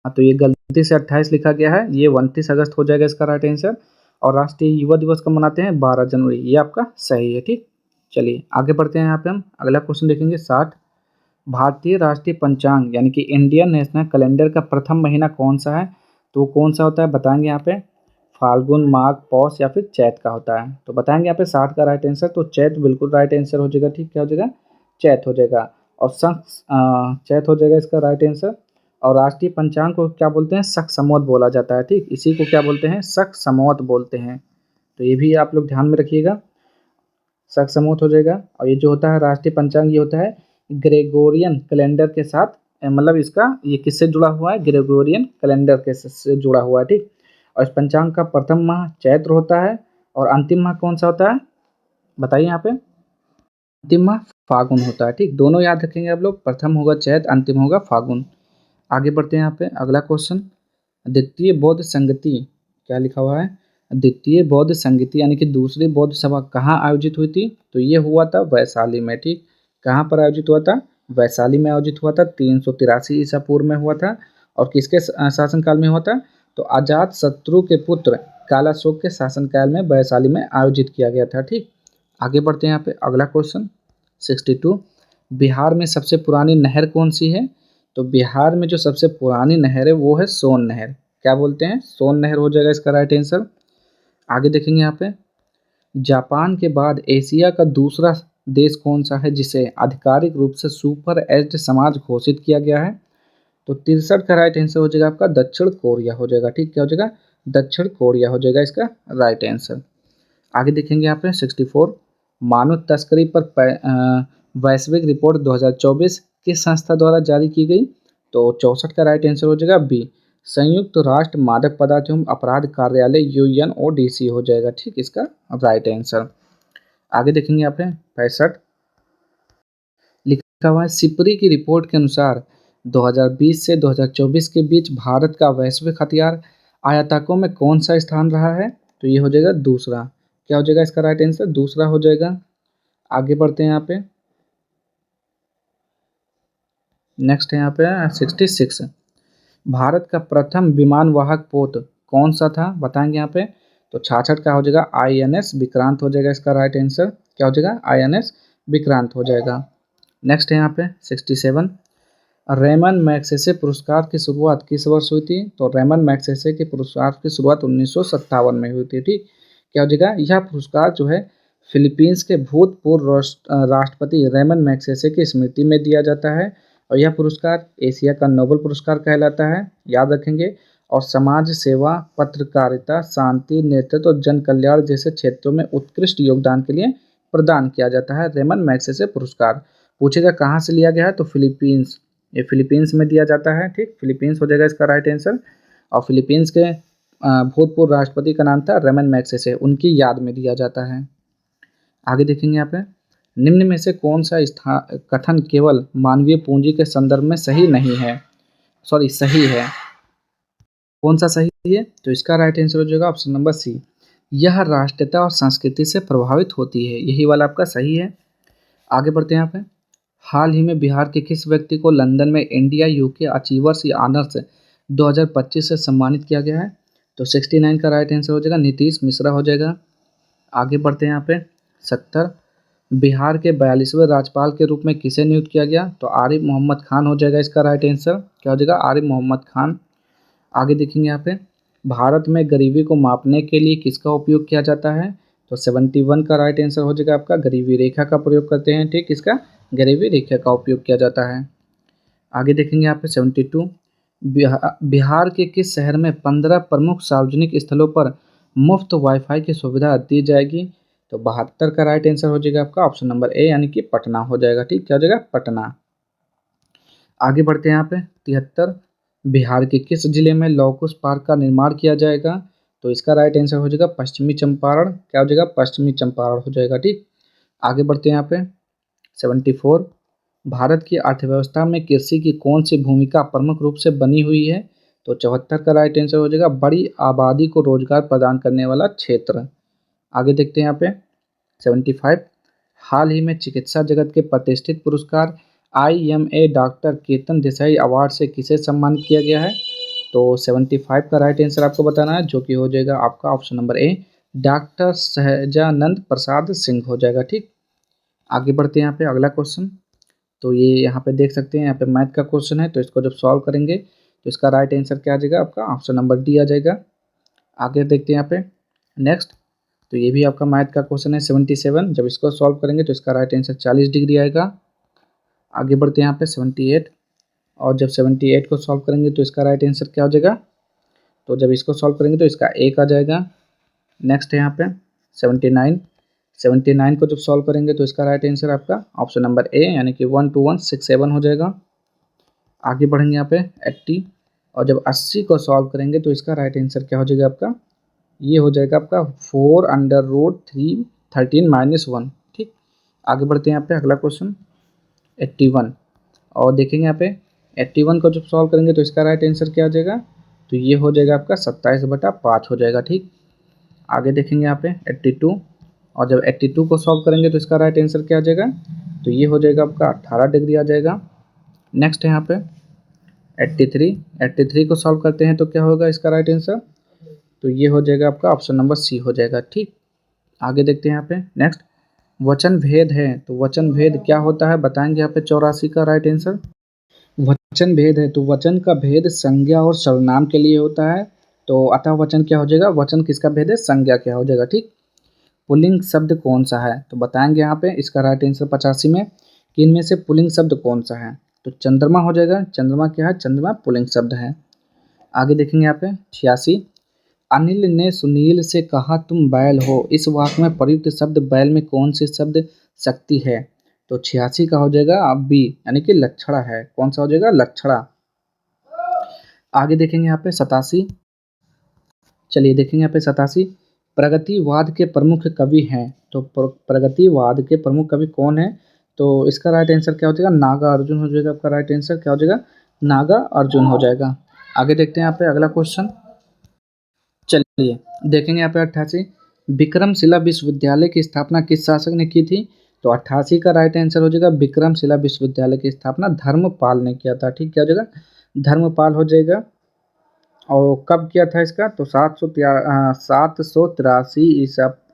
हाँ, तो ये गलती से 28 लिखा गया है, ये 29 अगस्त हो जाएगा इसका राइट आंसर। और राष्ट्रीय युवा दिवस कब मनाते हैं? 12 जनवरी, ये आपका सही है, ठीक। चलिए आगे बढ़ते हैं, यहाँ पे हम अगला क्वेश्चन देखेंगे 60। भारतीय राष्ट्रीय पंचांग यानी कि इंडियन नेशनल कैलेंडर का प्रथम महीना कौन सा है? तो कौन सा होता है बताएंगे यहाँ पे? फाल्गुन, माघ, पौष या फिर चैत का होता है? तो बताएंगे यहाँ पे 60 का राइट आंसर। तो चैत बिल्कुल राइट आंसर हो जाएगा, ठीक। क्या हो जाएगा? चैत हो जाएगा। और चैत हो जाएगा इसका राइट आंसर। और राष्ट्रीय पंचांग को क्या बोलते हैं? शक संवत बोला जाता है, ठीक। इसी को क्या बोलते हैं? शक संवत बोलते हैं। तो ये भी आप लोग ध्यान में रखिएगा, शक संवत हो जाएगा। और ये जो होता है राष्ट्रीय पंचांग, ये होता है ग्रेगोरियन कैलेंडर के साथ, मतलब इसका ये किससे जुड़ा हुआ है? ग्रेगोरियन कैलेंडर के से जुड़ा हुआ है, ठीक। और इस पंचांग का प्रथम माह चैत्र होता है और अंतिम माह कौन सा होता है बताइए यहाँ पे? अंतिम माह फागुन होता है, ठीक। दोनों याद रखेंगे आप लोग, प्रथम होगा चैत, अंतिम होगा फागुन। आगे बढ़ते हैं यहाँ पे अगला क्वेश्चन। द्वितीय बौद्ध संगति क्या लिखा हुआ है? द्वितीय बौद्ध संगीति यानी कि दूसरी बौद्ध सभा कहाँ आयोजित हुई थी? तो ये हुआ था वैशाली में। ठीक, कहाँ पर आयोजित हुआ था? वैशाली में आयोजित हुआ था। 383 ईसा पूर्व में हुआ था। और किसके शासनकाल में हुआ था? तो अजात शत्रु के पुत्र कालाशोक के शासनकाल में वैशाली में आयोजित किया गया था। ठीक, आगे बढ़ते हैं यहाँ पे अगला क्वेश्चन 62। बिहार में सबसे पुरानी नहर कौन सी है? तो बिहार में जो सबसे पुरानी नहर है वो है सोन नहर। क्या बोलते हैं? सोन नहर हो जाएगा इसका राइट आंसर। आगे देखेंगे यहाँ पे, जापान के बाद एशिया का दूसरा देश कौन सा है जिसे आधिकारिक रूप से सुपर एज्ड समाज घोषित किया गया है? तो 63 का राइट आंसर हो जाएगा आपका दक्षिण कोरिया हो जाएगा। ठीक, क्या हो जाएगा? दक्षिण कोरिया हो जाएगा इसका राइट आंसर। आगे देखेंगे यहाँ पे 64। मानव तस्करी पर वैश्विक रिपोर्ट 2024 किस संस्था द्वारा जारी की गई? तो 64 का राइट आंसर हो जाएगा बी, संयुक्त राष्ट्र मादक पदार्थ एवं अपराध कार्यालय UNODC हो जाएगा। ठीक, इसका राइट आंसर। आगे देखेंगे यहाँ पे 65। लिखा हुआ है सिपरी की रिपोर्ट के अनुसार 2020 से 2024 के बीच भारत का वैश्विक हथियार आयातकों में कौन सा स्थान रहा है? तो ये हो जाएगा दूसरा। क्या हो जाएगा इसका राइट आंसर? दूसरा हो जाएगा। आगे बढ़ते हैं यहाँ पे, नेक्स्ट है यहाँ पे 66। भारत का प्रथम विमान वाहक पोत कौन सा था? बताएंगे यहाँ पे। तो 66 का हो जाएगा INS विक्रांत हो जाएगा इसका राइट आंसर। क्या हो जाएगा? INS विक्रांत हो जाएगा। नेक्स्ट है यहाँ पे 67। रेमन मैग्सेसे पुरस्कार की शुरुआत किस वर्ष हुई थी? तो रेमन मैग्सेसे के पुरस्कार की शुरुआत 1957 में हुई थी। ठीक, क्या हो जाएगा? यह पुरस्कार जो है फिलीपींस के भूतपूर्व राष्ट्रपति रेमन मैग्सेसे की स्मृति में दिया जाता है। और यह पुरस्कार एशिया का नोबेल पुरस्कार कहलाता है, याद रखेंगे। और समाज सेवा, पत्रकारिता, शांति, नेतृत्व और जन कल्याण जैसे क्षेत्रों में उत्कृष्ट योगदान के लिए प्रदान किया जाता है रेमन मैग्सेसे पुरस्कार। पूछेगा कहाँ से लिया गया है? तो फिलीपींस, ये फिलीपींस में दिया जाता है। ठीक, फिलीपींस हो जाएगा इसका राइट आंसर। और फिलीपींस के भूतपूर्व राष्ट्रपति का नाम था रेमन मैग्सेसे, उनकी याद में दिया जाता है। आगे देखेंगे यहाँ पे, निम्न में से कौन सा कथन केवल मानवीय पूंजी के संदर्भ में सही नहीं है? सही है। कौन सा सही है? तो इसका राइट आंसर हो जाएगा ऑप्शन नंबर सी, यह राष्ट्रीयता और संस्कृति से प्रभावित होती है। यही वाला आपका सही है। आगे बढ़ते हैं यहाँ पे, हाल ही में बिहार के किस व्यक्ति को लंदन में इंडिया UK अचीवर्स ऑनर्स 2025 से सम्मानित किया गया है? तो 69 का राइट आंसर हो जाएगा नीतीश मिश्रा हो जाएगा। आगे बढ़ते हैं यहाँ पे 70। बिहार के 42वें राज्यपाल के रूप में किसे नियुक्त किया गया? तो आरिफ मोहम्मद खान हो जाएगा इसका राइट आंसर। क्या हो जाएगा? आरिफ मोहम्मद खान। आगे देखेंगे यहाँ पे, भारत में गरीबी को मापने के लिए किसका उपयोग किया जाता है? तो 71 का राइट आंसर हो जाएगा आपका गरीबी रेखा का प्रयोग करते हैं। ठीक, इसका गरीबी रेखा का उपयोग किया जाता है। आगे देखेंगे यहाँ पे 72। बिहार के किस शहर में 15 प्रमुख सार्वजनिक स्थलों पर मुफ्त वाईफाई की सुविधा दी जाएगी? तो 72 का राइट आंसर हो जाएगा आपका ऑप्शन नंबर ए यानी कि पटना हो जाएगा। ठीक, क्या हो जाएगा? पटना। आगे बढ़ते हैं यहाँ पे 73। बिहार के किस जिले में लौकुश पार्क का निर्माण किया जाएगा? तो इसका राइट आंसर हो जाएगा पश्चिमी चंपारण। क्या हो जाएगा? पश्चिमी चंपारण हो जाएगा। ठीक, आगे बढ़ते हैं यहाँ पे 74। भारत की अर्थव्यवस्था में कृषि की कौन सी भूमिका प्रमुख रूप से बनी हुई है? तो 74 का राइट आंसर हो जाएगा बड़ी आबादी को रोजगार प्रदान करने वाला क्षेत्र। आगे देखते हैं यहाँ पे 75। हाल ही में चिकित्सा जगत के प्रतिष्ठित पुरस्कार IMA doctor Ketan Desai award से किसे सम्मानित किया गया है? तो 75 का राइट आंसर आपको बताना है, जो कि हो जाएगा आपका option number A, doctor Sahajanand Prasad Singh हो जाएगा। ठीक, आगे बढ़ते हैं यहाँ पे अगला क्वेश्चन। तो ये यहाँ पे देख सकते हैं, यहाँ पे मैथ का क्वेश्चन है, तो इसको जब सॉल्व करेंगे तो इसका राइट आंसर क्या आ जाएगा? आपका ऑप्शन नंबर डी आ जाएगा। आगे देखते हैं यहाँ पे नेक्स्ट, तो ये भी आपका मैथ का क्वेश्चन है 77। जब इसको सॉल्व करेंगे तो इसका राइट आंसर 40 डिग्री आएगा। आगे बढ़ते हैं यहाँ पे 78, और जब 78 को सॉल्व करेंगे तो इसका राइट आंसर क्या हो जाएगा? तो जब इसको सॉल्व करेंगे तो इसका 1 आ जाएगा। नेक्स्ट है यहाँ पे 79। 79 को जब सॉल्व करेंगे तो इसका राइट आंसर आपका ऑप्शन नंबर ए यानी कि 12167 हो जाएगा। आगे बढ़ेंगे यहाँ पे 80, और जब 80 को सॉल्व करेंगे तो इसका राइट आंसर क्या हो जाएगा आपका? ये हो जाएगा आपका 4√313 - 1। ठीक, आगे बढ़ते हैं यहाँ पे अगला क्वेश्चन 81, और देखेंगे यहाँ पे 81 को जब सॉल्व करेंगे तो इसका राइट आंसर क्या आ जाएगा? तो ये हो जाएगा आपका 27/5 हो जाएगा। ठीक, आगे देखेंगे यहाँ पे 82, और जब 82 को सॉल्व करेंगे तो इसका राइट आंसर क्या आ जाएगा, तो ये हो जाएगा आपका 18 डिग्री आ जाएगा। नेक्स्ट है यहाँ पे 83, 83 को सॉल्व करते हैं तो क्या होगा इसका राइट आंसर, तो ये हो जाएगा आपका ऑप्शन नंबर सी हो जाएगा। ठीक, आगे देखते हैं यहाँ पे नेक्स्ट वचन भेद है, तो वचन भेद क्या होता है बताएंगे यहाँ पे 84 का राइट आंसर। वचन भेद है तो वचन का भेद संज्ञा और सर्वनाम के लिए होता है, तो अतः वचन क्या हो जाएगा, वचन किसका भेद है, संज्ञा क्या हो जाएगा। ठीक, पुल्लिंग शब्द कौन सा है, तो बताएंगे यहाँ पे इसका राइट आंसर 85 में कि इनमें से पुल्लिंग शब्द कौन सा है, तो चंद्रमा हो जाएगा। चंद्रमा क्या है, चंद्रमा पुल्लिंग शब्द है। आगे देखेंगे यहाँ पे 86, अनिल ने सुनील से कहा तुम बैल हो, इस वाक्य में प्रयुक्त शब्द बैल में कौन सी शब्द शक्ति है, तो 86 का हो जाएगा अब बी यानी कि लक्षणा है। कौन सा हो जाएगा, लक्षणा। आगे देखेंगे यहाँ पे 87, चलिए देखेंगे यहाँ पे 87, प्रगतिवाद के प्रमुख कवि हैं, तो प्रगतिवाद के प्रमुख कवि कौन है, तो इसका राइट आंसर क्या हो जाएगा, नागा अर्जुन हो जाएगा। आपका राइट आंसर क्या हो जाएगा, नागा अर्जुन हो जाएगा। आगे देखते हैं यहाँ पे अगला क्वेश्चन, चलिए देखेंगे यहाँ पे 88, विक्रमशिला विश्वविद्यालय की स्थापना किस शासक ने की थी, तो 88 का राइट आंसर हो जाएगा विक्रमशिला विश्वविद्यालय की स्थापना धर्मपाल ने किया था। ठीक, क्या हो जाएगा, धर्मपाल हो जाएगा। और कब किया था इसका, तो 783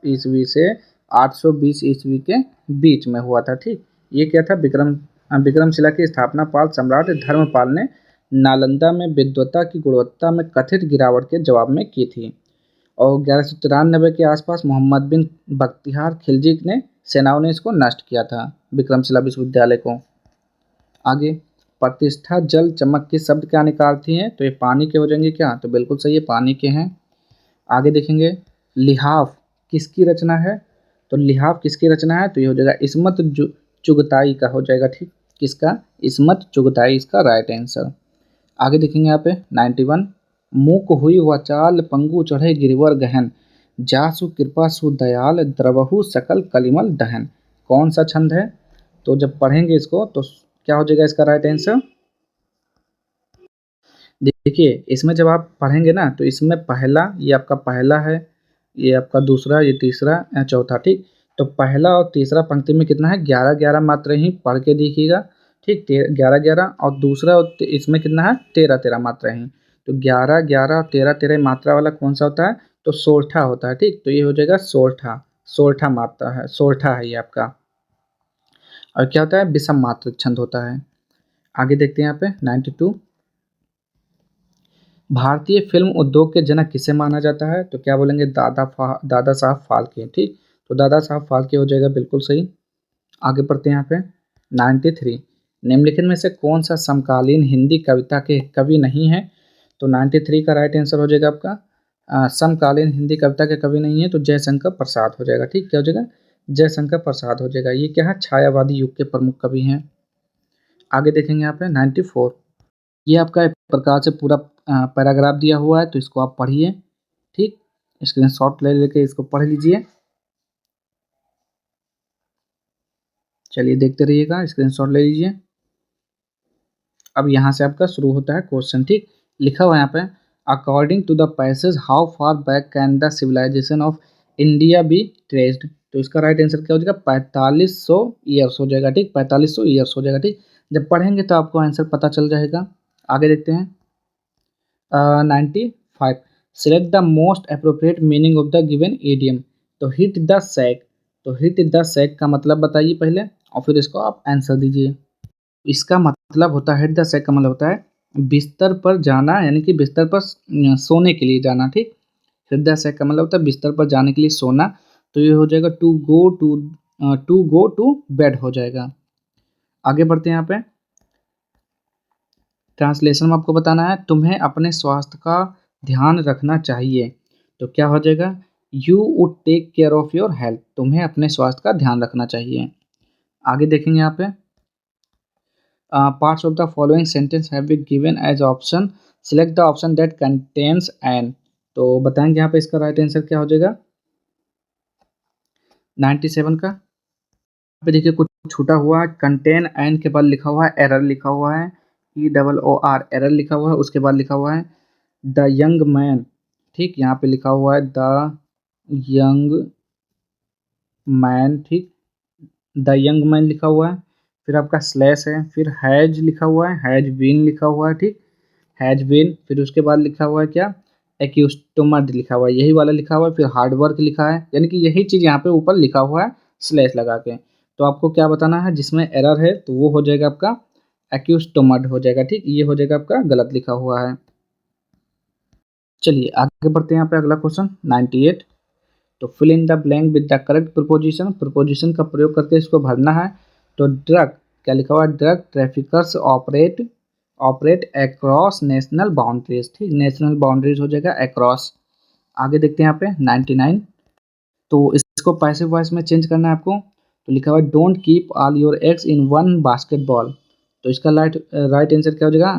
ईस्वी से 820 ईस्वी के बीच में हुआ था। ठीक, ये क्या था, विक्रमशिला की स्थापना पाल सम्राट धर्मपाल ने नालंदा में विद्वता की गुणवत्ता में कथित गिरावट के जवाब में की थी। और 1193 के आसपास मोहम्मद बिन बख्तियार खिलजी ने सेनाओं ने इसको नष्ट किया था, विक्रमशिला विश्वविद्यालय को। आगे प्रतिष्ठा जल चमक के शब्द क्या निकालती हैं, तो ये पानी के हो जाएंगे क्या, तो बिल्कुल सही है, पानी के हैं। आगे देखेंगे लिहाफ किसकी रचना है, तो लिहाफ किसकी रचना है, तो ये हो जाएगा इस्मत चुगताई का हो जाएगा। ठीक, किसका, इस्मत चुगताई इसका राइट आंसर। आगे देखेंगे यहाँ पे 91, मूक हुई वचाल पंगु चढ़े गिरवर गहन, जासु कृपा सुदयाल द्रवहु सकल कलिमल दहन। कौन सा छंद है, तो जब पढ़ेंगे इसको तो क्या हो जाएगा इसका राइट आंसर, देखिए इसमें जब आप पढ़ेंगे ना तो इसमें पहला, ये आपका पहला है, ये आपका दूसरा, ये तीसरा या चौथा। ठीक, तो पहला और तीसरा पंक्ति में कितना है, 11-11 मात्रा ही पढ़ के देखिएगा। ठीक, 11-11, और दूसरा इसमें कितना है, 13-13 मात्रा ही, तो 11-11 और 13-13 मात्रा वाला कौन सा होता है, तो सोरठा होता है। ठीक, तो ये हो जाएगा सोरठा, सोरठा मात्रा है, सोरठा है ये आपका। और क्या होता है, विषम मात्र छंद होता है। आगे देखते हैं यहाँ पे 92, भारतीय फिल्म उद्योग के जनक किसे माना जाता है, तो क्या बोलेंगे, दादा साहब फाल्के। ठीक, तो दादा साहब फाल्के हो जाएगा बिल्कुल सही। आगे पढ़ते हैं यहाँ पे 93, निम्नलिखित में से कौन सा समकालीन हिंदी कविता के कवि नहीं है, तो 93 का राइट आंसर हो जाएगा आपका समकालीन हिंदी कविता के कवि नहीं है, तो जयशंकर प्रसाद हो जाएगा। ठीक, क्या हो जाएगा, जयशंकर प्रसाद हो जाएगा। ये क्या है, छायावादी युग के प्रमुख कवि हैं। आगे देखेंगे यहाँ पे 94, ये आपका एक प्रकार से पूरा पैराग्राफ दिया हुआ है, तो इसको आप पढ़िए। ठीक, स्क्रीनशॉट ले लेके इसको पढ़ लीजिए। चलिए देखते रहिएगा, स्क्रीनशॉट ले लीजिए। अब यहाँ से आपका शुरू होता है क्वेश्चन। ठीक, लिखा हुआ है यहाँ पे, according to the passage how far back can the civilisation of India be traced, तो इसका राइट आंसर क्या हो जाएगा, 4500 ईयर्स हो जाएगा। ठीक, 4500 ईयर्स हो जाएगा। ठीक, जब पढ़ेंगे तो आपको आंसर पता चल जाएगा। आगे देखते हैं 95, select the most appropriate meaning of the given idiom, तो हिट द सैक, तो हिट द सैक का मतलब बताइए पहले, और फिर इसको आप आंसर दीजिए। इसका मतलब होता है, हिट द सैक का मतलब होता है बिस्तर पर जाना, यानी कि बिस्तर पर सोने के लिए जाना। ठीक, हिट द सैक का मतलब होता है बिस्तर पर जाने के लिए सोना, तो ये हो जाएगा टू गो टू बेड हो जाएगा। आगे बढ़ते हैं यहाँ पे, ट्रांसलेशन में आपको बताना है, तुम्हें अपने स्वास्थ्य का ध्यान रखना चाहिए, तो क्या हो जाएगा, you would take care of your health, तुम्हें अपने स्वास्थ्य का ध्यान रखना चाहिए। आगे देखेंगे यहाँ पे, parts of the following sentence have been given as option, select the option that contains an, तो बताएंगे यहाँ पे इसका राइट आंसर क्या हो जाएगा 97 का। यहाँ पे देखिए कुछ छूटा हुआ है, कंटेन एन के बाद लिखा हुआ है एरर, लिखा हुआ है ERROR, एरर लिखा हुआ है, उसके बाद लिखा हुआ है द यंग मैन। ठीक, यहाँ पे लिखा हुआ है द यंग मैन, ठीक, द यंग मैन लिखा हुआ है, फिर आपका स्लैश है, फिर हैज लिखा हुआ है, हैज बीन लिखा हुआ है, ठीक, हैज बीन, फिर उसके बाद लिखा हुआ है क्या, एक्यूस्टोमड लिखा हुआ है, यही वाला लिखा हुआ है, फिर हार्ड वर्क लिखा है, यानी कि यही चीज़ यहाँ पे ऊपर लिखा हुआ है स्लैश लगा के। तो आपको क्या बताना है, जिसमें एरर है तो वो हो जाएगा आपका एक्यूस्टोमड हो जाएगा, ठीक, ये हो जाएगा आपका गलत लिखा हुआ है। चलिए आगे बढ़ते हैं, यहाँ पे अगला क्वेश्चन 98। तो fill in the blank with the correct proposition, proposition का प्रयोग करके इसको भरना है। तो ड्रग, क्या लिखा हुआ है, drug traffickers operate operate across national boundaries, ठीक, नेशनल बाउंड्रीज हो जाएगा अक्रॉस। आगे देखते हैं यहाँ पे 99। तो इसको पैसिव वॉइस में चेंज करना है आपको। तो लिखा हुआ है don't keep all your eggs in one basketball. तो इसका राइट आंसर क्या हो जाएगा,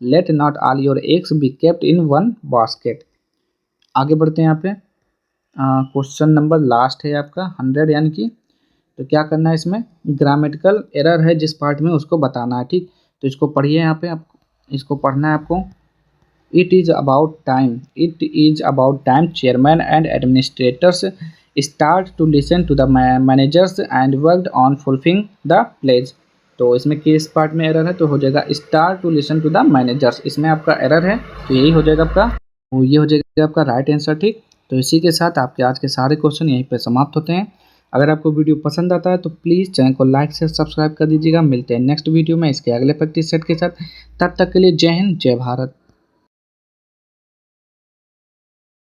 let not all your eggs be kept in one basket. आगे बढ़ते हैं यहाँ पे, क्वेश्चन नंबर लास्ट है आपका 100 यानी कि। तो क्या करना है, इसमें ग्रामेटिकल एरर है जिस पार्ट में उसको बताना है, ठीक। तो इसको पढ़िए, यहाँ पे आप इसको पढ़ना है आपको। It is about time chairman and administrators start to listen to the managers and worked on fulfilling the pledge. तो इसमें किस पार्ट में एरर है, तो हो जाएगा start to listen to the managers, इसमें आपका एरर है, तो यही हो जाएगा आपका, वो ये हो जाएगा आपका राइट आंसर, ठीक। तो इसी के साथ आपके आज के सारे क्वेश्चन यहीं पे समाप्त होते हैं। अगर आपको वीडियो पसंद आता है तो प्लीज़ चैनल को लाइक से सब्सक्राइब कर दीजिएगा। मिलते हैं नेक्स्ट वीडियो में इसके अगले प्रैक्टिस सेट के साथ। तब तक के लिए जय हिंद, जय भारत।